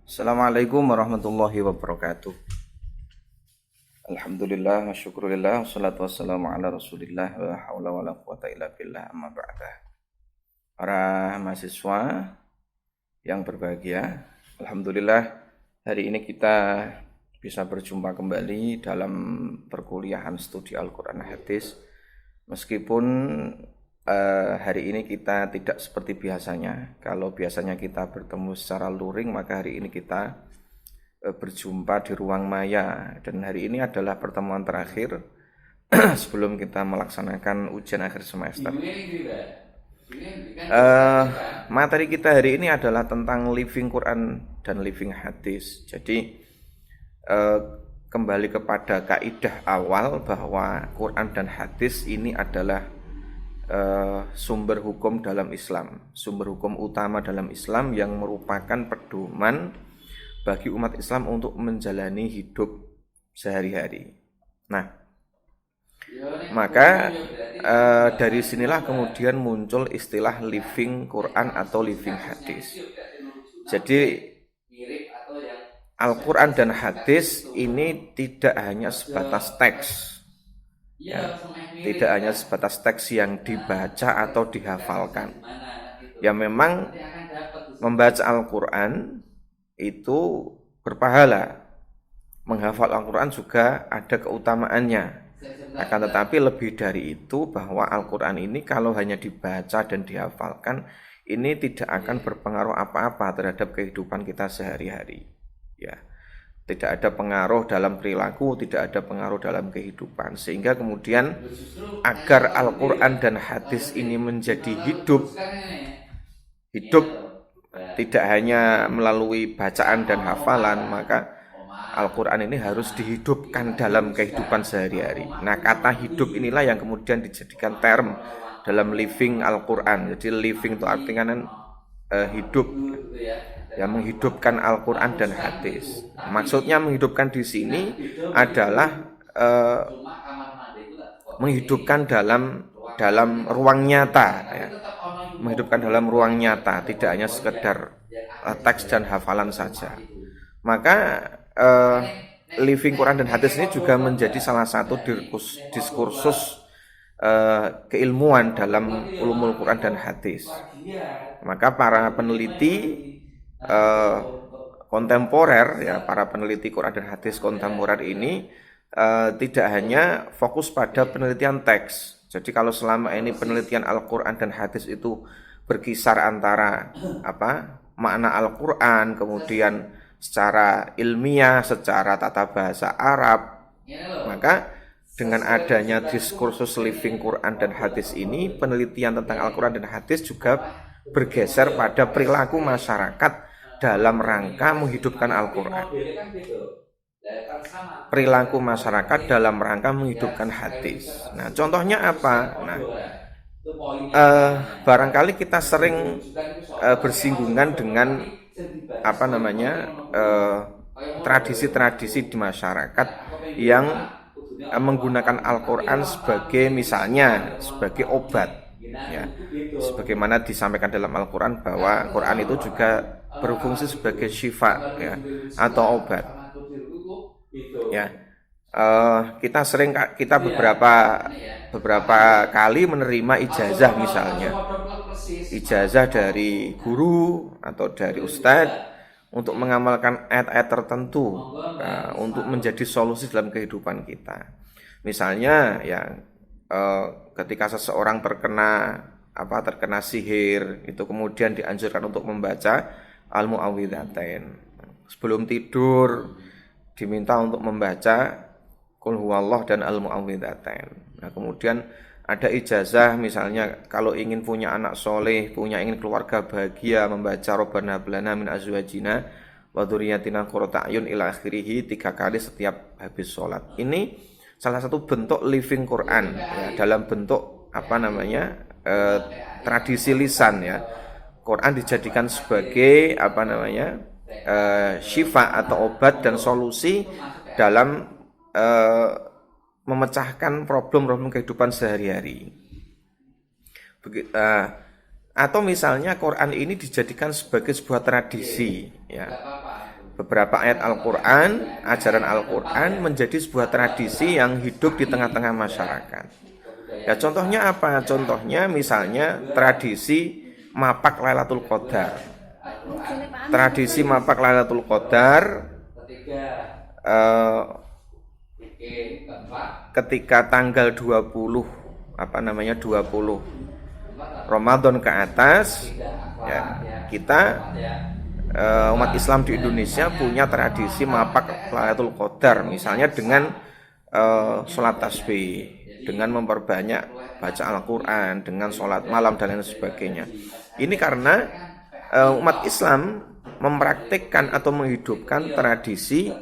Assalamualaikum warahmatullahi wabarakatuh. Alhamdulillah wa syukurillah wassalatu wassalamu ala rasulillah wa hawla wa la quwata illa billah amma ba'da. Para mahasiswa yang berbahagia, Alhamdulillah hari ini kita bisa berjumpa kembali dalam perkuliahan studi Al-Quran Hadis. Meskipun hari ini kita tidak seperti biasanya. Kalau biasanya kita bertemu secara luring, maka hari ini kita berjumpa di ruang maya. Dan hari ini adalah pertemuan terakhir sebelum kita melaksanakan ujian akhir semester. Materi kita hari ini adalah tentang living Quran dan living hadis. Jadi kembali kepada kaidah awal bahwa Quran dan hadis ini adalah sumber hukum dalam Islam, sumber hukum utama dalam Islam yang merupakan pedoman bagi umat Islam untuk menjalani hidup sehari-hari. Nah, maka dari sinilah kemudian muncul istilah living Quran atau living hadis. Jadi Al-Quran dan hadis ini tidak hanya sebatas teks. Ya, tidak hanya sebatas teks yang dibaca atau dihafalkan. Ya memang membaca Al-Quran itu berpahala. Menghafal Al-Quran juga ada keutamaannya. Akan tetapi lebih dari itu bahwa Al-Quran ini kalau hanya dibaca dan dihafalkan, ini tidak akan berpengaruh apa-apa terhadap kehidupan kita sehari-hari. Ya. Tidak ada pengaruh dalam perilaku, tidak ada pengaruh dalam kehidupan. Sehingga kemudian agar Al-Quran dan hadis ini menjadi hidup tidak hanya melalui bacaan dan hafalan, maka Al-Quran ini harus dihidupkan dalam kehidupan sehari-hari. Nah, kata hidup inilah yang kemudian dijadikan term dalam living Al-Quran. Jadi living itu artinya hidup, yang menghidupkan Al-Quran dan hadis. Maksudnya menghidupkan di sini adalah menghidupkan dalam ruang nyata, ya. Menghidupkan dalam ruang nyata, tidak hanya sekedar teks dan hafalan saja. Maka living Quran dan hadis ini juga menjadi salah satu diskursus keilmuan dalam ulumul Quran dan hadis. Maka para peneliti kontemporer, ya, para peneliti Quran dan hadis kontemporer ini tidak hanya fokus pada penelitian teks. Jadi kalau selama ini penelitian Al-Quran dan hadis itu berkisar antara makna Al-Quran, kemudian secara ilmiah, secara tata bahasa Arab, maka dengan adanya diskursus living Quran dan hadis ini, penelitian tentang Al-Quran dan hadis juga bergeser pada perilaku masyarakat dalam rangka menghidupkan Al-Quran. Perilaku masyarakat dalam rangka menghidupkan hadis. Nah, contohnya apa? Nah, barangkali kita sering bersinggungan dengan tradisi-tradisi di masyarakat yang menggunakan Al-Quran sebagai obat. Ya, sebagaimana disampaikan dalam Al-Quran bahwa Quran itu juga berfungsi sebagai syifa, ya, atau obat. Ya, kita beberapa kali menerima ijazah, misalnya ijazah dari guru atau dari ustadz untuk mengamalkan ayat-ayat tertentu, untuk menjadi solusi dalam kehidupan kita. Misalnya, ya, ketika seseorang terkena sihir, itu kemudian dianjurkan untuk membaca Al-Mu'awwidzatain. Sebelum tidur diminta untuk membaca Qul huwallah dan Al-Mu'awwidzatain. Nah, kemudian ada ijazah, misalnya kalau ingin punya anak soleh, ingin keluarga bahagia, membaca Rabbana hab lana min azwajina wa dzurriyyatina qurrata a'yun ila akhirih 3 kali setiap habis sholat. Ini salah satu bentuk living Quran, ya, dalam bentuk tradisi lisan, ya. Quran dijadikan sebagai syifa atau obat dan solusi dalam memecahkan problem-problem kehidupan sehari-hari. Atau misalnya Quran ini dijadikan sebagai sebuah tradisi, ya. beberapa ayat Al-Quran, ajaran Al-Quran menjadi sebuah tradisi yang hidup di tengah-tengah masyarakat. Ya contohnya apa? Contohnya misalnya tradisi mapak Lailatul Qadar. Tradisi mapak Lailatul Qadar ketika tanggal 20 Ramadan ke atas, ya, kita umat Islam di Indonesia punya tradisi mapak Lailatul Qadar, misalnya dengan sholat tasbih, dengan memperbanyak baca Al-Quran, dengan sholat malam dan lain sebagainya. Ini karena umat Islam mempraktikkan atau menghidupkan tradisi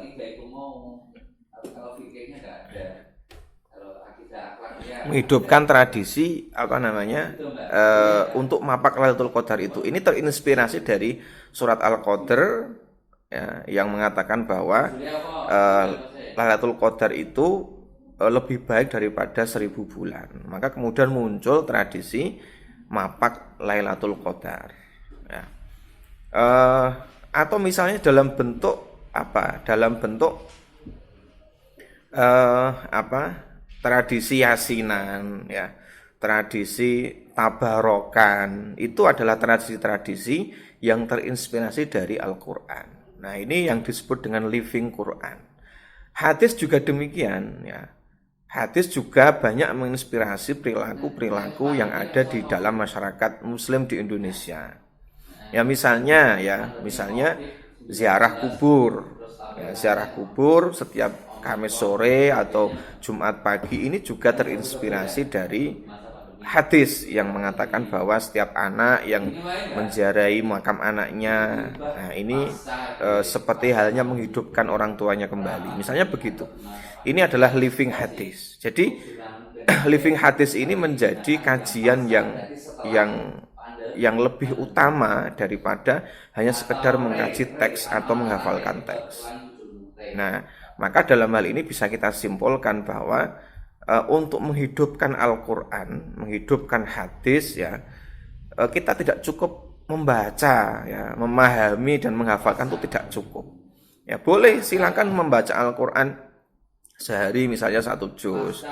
untuk mapak Lailatul Qadar itu. Ini terinspirasi dari surat Al-Qadar, ya, yang mengatakan bahwa Lailatul Qadar itu lebih baik daripada 1000 bulan. Maka kemudian muncul tradisi mapak Lailatul Qadar, ya. Atau misalnya dalam bentuk tradisi yasinan, ya, tradisi tabarokan, itu adalah tradisi-tradisi yang terinspirasi dari Al-Quran. Nah, ini yang disebut dengan living Quran. Hadis juga demikian, ya. Hadis juga banyak menginspirasi perilaku-perilaku yang ada di dalam masyarakat Muslim di Indonesia. Ya misalnya ziarah kubur. Ya, ziarah kubur setiap Kamis sore atau Jumat pagi ini juga terinspirasi dari hadis yang mengatakan bahwa setiap anak yang menziarahi makam anaknya, nah ini seperti halnya menghidupkan orang tuanya kembali. Misalnya begitu. Ini adalah living hadis. Jadi living hadis ini menjadi kajian yang lebih utama daripada hanya sekedar mengkaji teks atau menghafalkan teks. Nah, maka dalam hal ini bisa kita simpulkan bahwa untuk menghidupkan Al-Quran, menghidupkan hadis, ya, kita tidak cukup membaca, ya, memahami dan menghafalkan itu tidak cukup. Ya boleh, silakan membaca Al-Quran sehari misalnya 1 juz,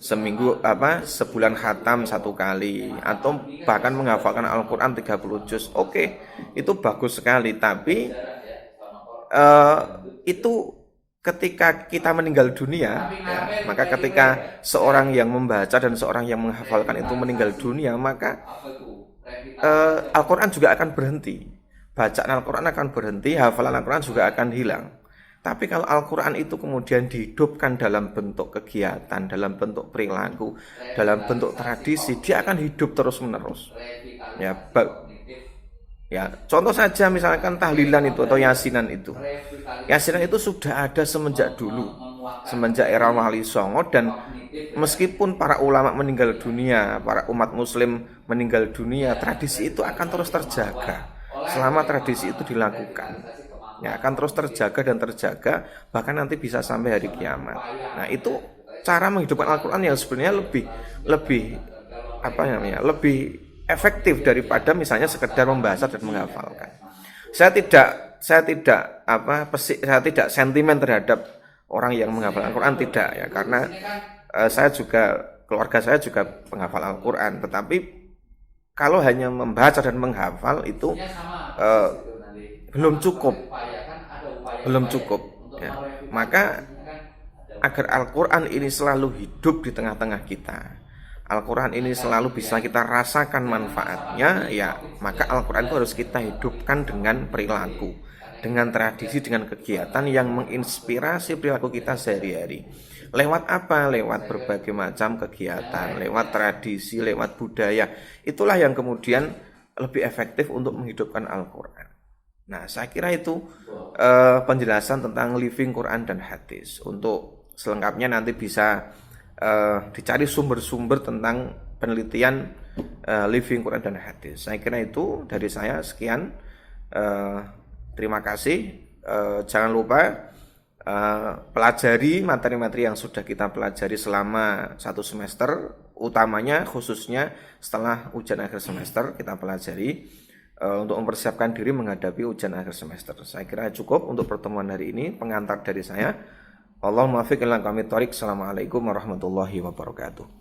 seminggu sebulan khatam 1 kali, atau bahkan menghafalkan Al-Quran 30 juz. Oke, itu bagus sekali, tapi itu ketika kita meninggal dunia, ya, maka ketika seorang yang membaca dan seorang yang menghafalkan itu meninggal dunia, maka Al-Quran juga akan berhenti, bacaan Al-Quran akan berhenti, hafalan Al-Quran juga akan hilang. Tapi kalau Al-Quran itu kemudian dihidupkan dalam bentuk kegiatan, dalam bentuk perilaku, dalam bentuk tradisi, dia akan hidup terus-menerus. Ya, contoh saja misalkan tahlilan itu atau yasinan itu. Yasinan itu sudah ada semenjak dulu, semenjak era Wali Songo, dan meskipun para ulama meninggal dunia, para umat muslim meninggal dunia, tradisi itu akan terus terjaga. Selama tradisi itu dilakukan, ya, akan terus terjaga dan terjaga, bahkan nanti bisa sampai hari kiamat. Nah, itu cara menghidupkan Al-Quran yang sebenarnya lebih efektif daripada misalnya sekedar membaca dan menghafalkan. Saya tidak sentimen terhadap orang yang menghafal Al-Quran, tidak, ya, karena keluarga saya juga penghafal Al-Quran, tetapi kalau hanya membaca dan menghafal itu belum cukup, ya. Maka agar Al-Quran ini selalu hidup di tengah-tengah kita, Al-Quran ini selalu bisa kita rasakan manfaatnya, ya, maka Al-Quran itu harus kita hidupkan dengan perilaku, dengan tradisi, dengan kegiatan yang menginspirasi perilaku kita sehari-hari. Lewat apa? Lewat berbagai macam kegiatan, lewat tradisi, lewat budaya. Itulah yang kemudian lebih efektif untuk menghidupkan Al-Quran. Nah, saya kira itu penjelasan tentang living Quran dan hadis. Untuk selengkapnya nanti bisa dicari sumber-sumber tentang penelitian living Quran dan hadis. Saya kira itu dari saya, sekian. Terima kasih. Jangan lupa pelajari materi-materi yang sudah kita pelajari selama 1 semester, utamanya khususnya setelah ujian akhir semester kita pelajari. untuk mempersiapkan diri menghadapi ujian akhir semester. Saya kira cukup untuk pertemuan hari ini, pengantar dari saya. Allahumma fiq ila qawmit thoriq. Assalamualaikum warahmatullahi wabarakatuh.